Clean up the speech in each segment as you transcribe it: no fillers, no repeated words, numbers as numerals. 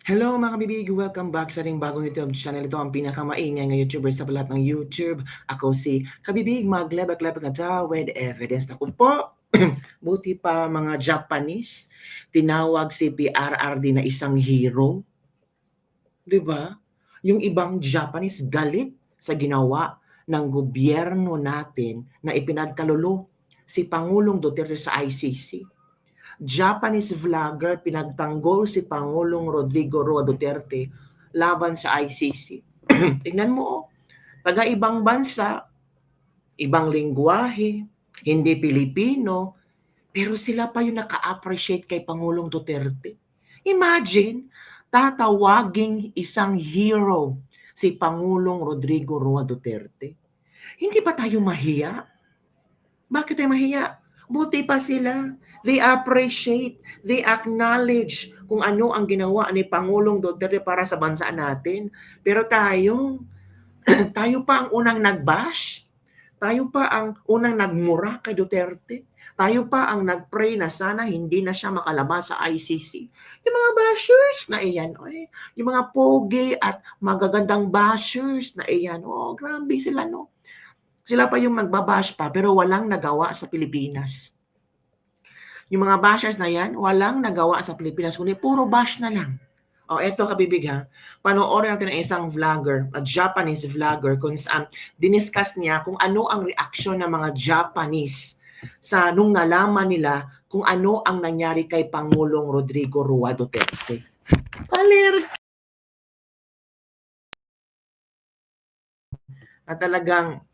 Hello mga kabibig! Welcome back sa ating bagong YouTube channel. Ito ang pinakamaingay na YouTuber sa lahat ng YouTube. Ako si Kabibig, maglebak-lebak na daw with evidence. Naku po! Buti pa mga Japanese, tinawag si PRRD na isang hero. Diba? Yung ibang Japanese galit sa ginawa ng gobyerno natin na ipinagkalulu si Pangulong Duterte sa ICC. Japanese vlogger pinagtanggol si Pangulong Rodrigo Roa Duterte laban sa ICC. Tingnan mo, taga-ibang bansa, ibang lingwahe, hindi Pilipino, pero sila pa yung naka-appreciate kay Pangulong Duterte. Imagine, tatawaging isang hero si Pangulong Rodrigo Roa Duterte. Hindi ba tayo mahiya? Bakit tayo mahiya? Buti pa sila. They appreciate, they acknowledge kung ano ang ginawa ni Pangulong Duterte para sa bansa natin. Pero tayo, tayo pa ang unang nag-bash. Tayo pa ang unang nagmura kay Duterte. Tayo pa ang nag-pray na sana hindi na siya makalabas sa ICC. Yung mga bashers na iyan, yung mga pogi at magagandang bashers na iyan, grabe sila, no? Sila pa yung magbabash pa pero walang nagawa sa Pilipinas. Yung mga bashers na yan, walang nagawa sa Pilipinas, kundi puro bash na lang. Eto kabibig ha, panoorin natin ang isang vlogger, a Japanese vlogger, kung saan diniscuss niya kung ano ang reaksyon ng mga Japanese sa nung nalaman nila kung ano ang nangyari kay Pangulong Rodrigo Roa Duterte. Na talagang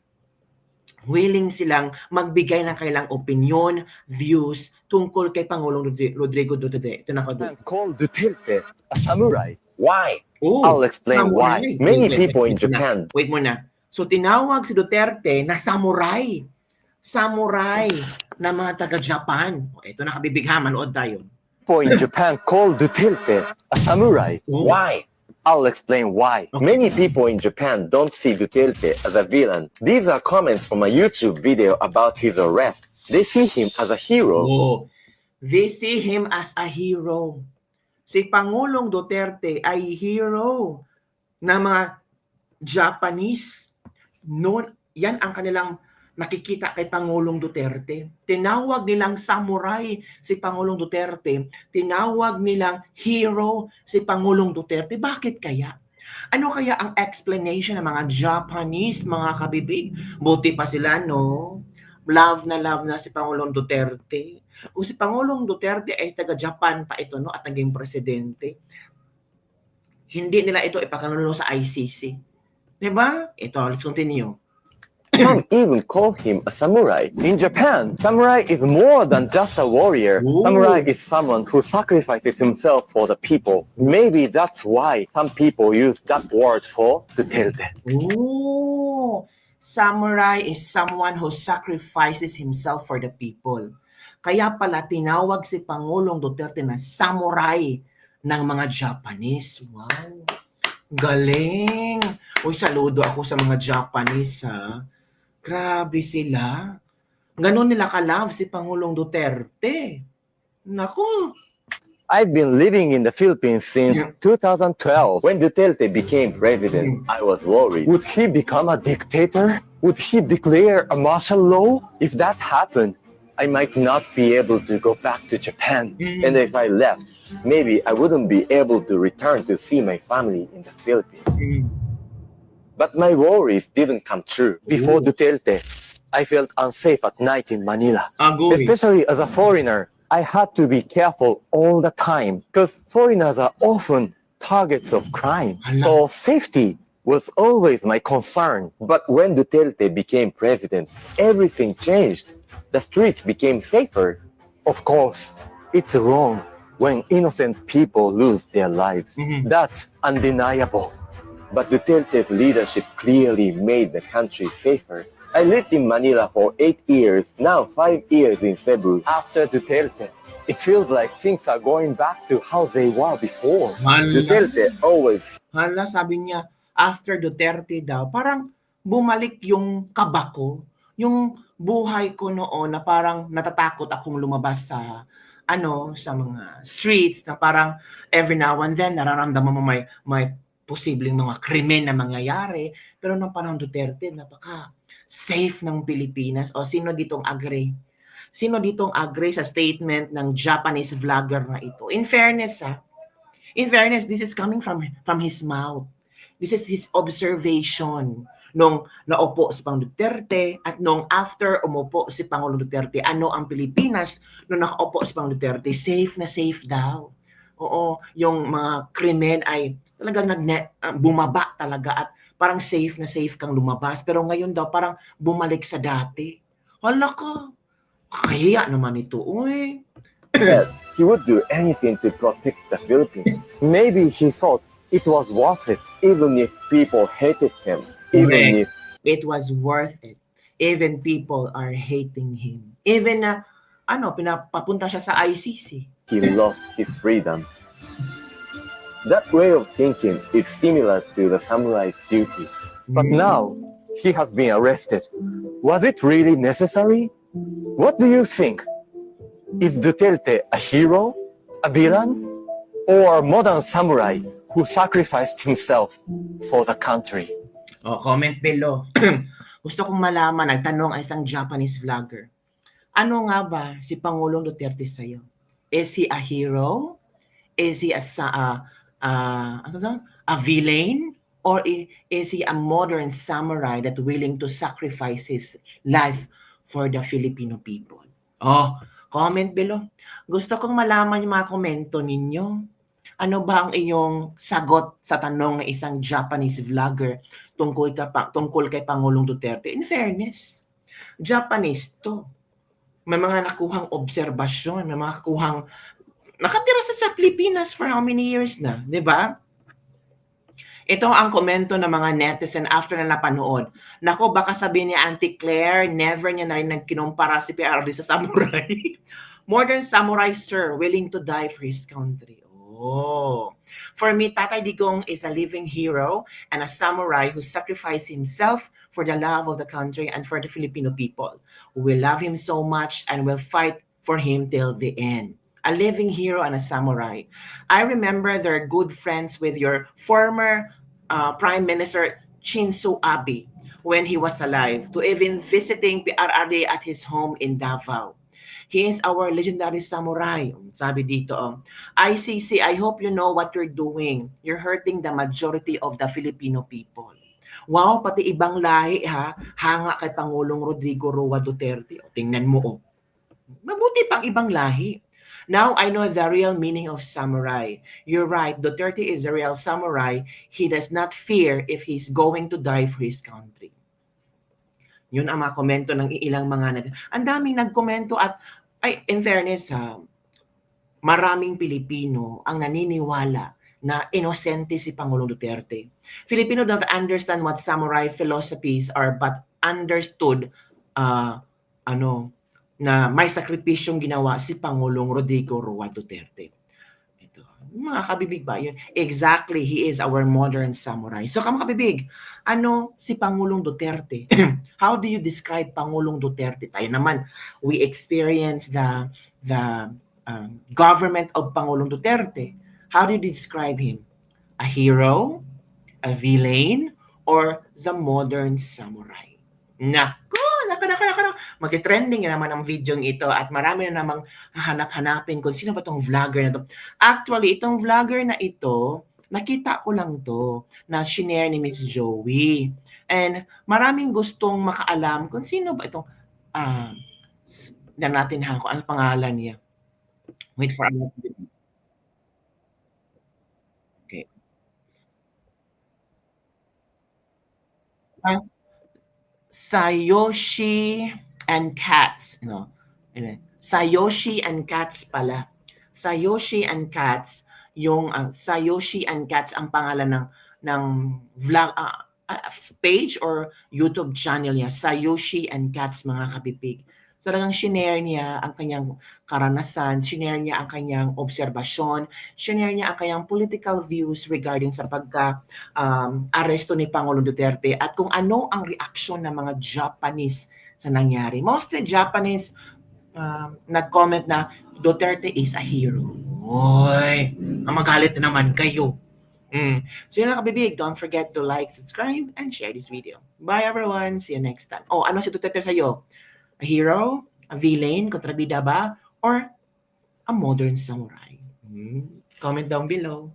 willing silang magbigay ng kailang opinion, views tungkol kay Pangulong Rodrigo Duterte. Ito na ko. Call Duterte a samurai. Why? I'll explain samurai. why. Many people in Japan. Wait muna. So tinawag si Duterte na samurai. Samurai na mga taga-Japan. Ito na kabibig ha, manood tayo. People in Japan call Duterte a samurai. Why? I'll explain why. Okay. Many people in Japan don't see Duterte as a villain. These are comments from a YouTube video about his arrest. They see him as a hero. They see him as a hero. Si Pangulong Duterte ay hero ng mga Japanese. Noon, yan ang kanilang nakikita kay Pangulong Duterte. Tinawag nilang samurai si Pangulong Duterte. Tinawag nilang hero si Pangulong Duterte. Bakit kaya? Ano kaya ang explanation ng mga Japanese, mga kabibig? Buti pa sila, no? Love na si Pangulong Duterte. Kung si Pangulong Duterte ay taga-Japan pa ito, no, at naging presidente, hindi nila ito ipakanulo sa ICC. Diba? Ito, let's continue. Some even call him a samurai. In Japan, samurai is more than just a warrior. Samurai is someone who sacrifices himself for the people. Maybe that's why some people use that word for Duterte. Samurai is someone who sacrifices himself for the people. Kaya pala tinawag si Pangulong Duterte na samurai ng mga Japanese. Wow! Galing! Saludo ako sa mga Japanese, ha? Grabe sila. Ganon nila ka-love si Pangulong Duterte. Naku! I've been living in the Philippines since 2012. When Duterte became president, I was worried. Would he become a dictator? Would he declare a martial law? If that happened, I might not be able to go back to Japan. And if I left, maybe I wouldn't be able to return to see my family in the Philippines. But my worries didn't come true. Before Duterte, I felt unsafe at night in Manila. Especially as a foreigner, I had to be careful all the time because foreigners are often targets of crime. So safety was always my concern. But when Duterte became president, everything changed. The streets became safer. Of course, it's wrong when innocent people lose their lives. That's undeniable. But Duterte's leadership clearly made the country safer. I lived in Manila for 8 years, now 5 years in Cebu. After Duterte, it feels like things are going back to how they were before. Duterte always... Sabi niya, after Duterte daw, parang bumalik yung kaba ko, yung buhay ko noon na parang natatakot akong lumabas sa sa mga streets na parang every now and then nararamdaman mo may posibleng mga krimen na mangyayari. Pero nung panahon Duterte, napaka safe ng Pilipinas. O sino ditong agree? Sino ditong agree sa statement ng Japanese vlogger na ito? In fairness, this is coming from his mouth. This is his observation nung naupo si Pangulong Duterte at nung after umupo si Pangulong Duterte, ano ang Pilipinas nung nakaupo si Pangulong Duterte? Safe na safe daw. Oo, yung mga krimen ay talagang bumaba talaga at parang safe na safe kang lumabas. Pero ngayon daw parang bumalik sa dati. Hala ka, kaya naman ito. Uy. Said he would do anything to protect the Philippines. Maybe he thought it was worth it, even if people hated him. Even if it was worth it. Even people are hating him. Even na, pinapapunta siya sa ICC. he lost his freedom. That way of thinking is similar to the samurai's duty. But now, he has been arrested. Was it really necessary? What do you think? Is Duterte a hero, a villain, or a modern samurai who sacrificed himself for the country? Comment below. Gusto kong malaman, nagtanong ang isang Japanese vlogger. Ano nga ba si Pangulong Duterte sa'yo? Is he a hero? Is he a villain? Or is he a modern samurai that willing to sacrifice his life for the Filipino people? Comment below. Gusto kong malaman yung mga komento ninyo. Ano ba ang inyong sagot sa tanong ng isang Japanese vlogger tungkol kay Pangulong Duterte? In fairness, Japanese to. May mga nakuhang obserbasyon, may mga nakuhang nakatira sa Pilipinas for how many years na, di ba? Ito ang komento ng mga netizen after na napanood. Nako, baka sabihin ni Auntie Claire, never niya na rin nagkinumpara si PRD sa samurai. Modern samurai, sir, willing to die for his country. For me, Tatay Digong is a living hero and a samurai who sacrificed himself for the love of the country and for the Filipino people, who will love him so much and will fight for him till the end. A living hero and a samurai. I remember they're good friends with your former Prime Minister Shinzo Abe when he was alive, to even visiting PRRD at his home in Davao. He is our legendary samurai. Sabi dito, ICC, I hope you know what you're doing. You're hurting the majority of the Filipino people. Wow, pati ibang lahi hanga kay Pangulong Rodrigo Roa Duterte. Tingnan mo, mabuti pang ibang lahi. Now I know the real meaning of samurai. You're right, Duterte is the real samurai. He does not fear if he's going to die for his country. Yun ang mga komento ng ilang mga natin. Ang daming nagkomento at, in fairness, maraming Pilipino ang naniniwala na inosente si Pangulong Duterte. Filipino don't understand what samurai philosophies are but understood na may sakripisyong ginawa si Pangulong Rodrigo Roa Duterte. Mga kabibig ba yun? Exactly, he is our modern samurai. So mga kabibig, ano si Pangulong Duterte? How do you describe Pangulong Duterte? Tayo naman, we experience the government of Pangulong Duterte. How do you describe him? A hero? A villain? Or the modern samurai? Nako! Mag-trending na naman ang video ito at marami na namang hanap-hanapin kung sino ba itong vlogger na ito. Actually, itong vlogger na ito, nakita ko lang to na shinare ni Miss Joey. And maraming gustong makaalam kung sino ba itong na natin kung ano pangalan niya. Wait for a minute. Okay. Sayoshi and Cats, Sayoshi and Cats pala. Sayoshi and Cats, yung Sayoshi and Cats ang pangalan ng vlog page or YouTube channel niya, Sayoshi and Cats, mga kabibig. Talagang shinare niya ang kanyang karanasan, shinare niya ang kanyang obserbasyon, shinare niya ang kanyang political views regarding sa aresto ni Pangulong Duterte at kung ano ang reaksyon ng mga Japanese sa nangyari. Mostly Japanese nag-comment na Duterte is a hero. Oy, magalit na naman kayo. So yun lang kabibig. Don't forget to like, subscribe, and share this video. Bye everyone. See you next time. Oh, ano si Duterte sa'yo? A hero? A villain? Kontrabida ba? Or a modern samurai? Comment down below.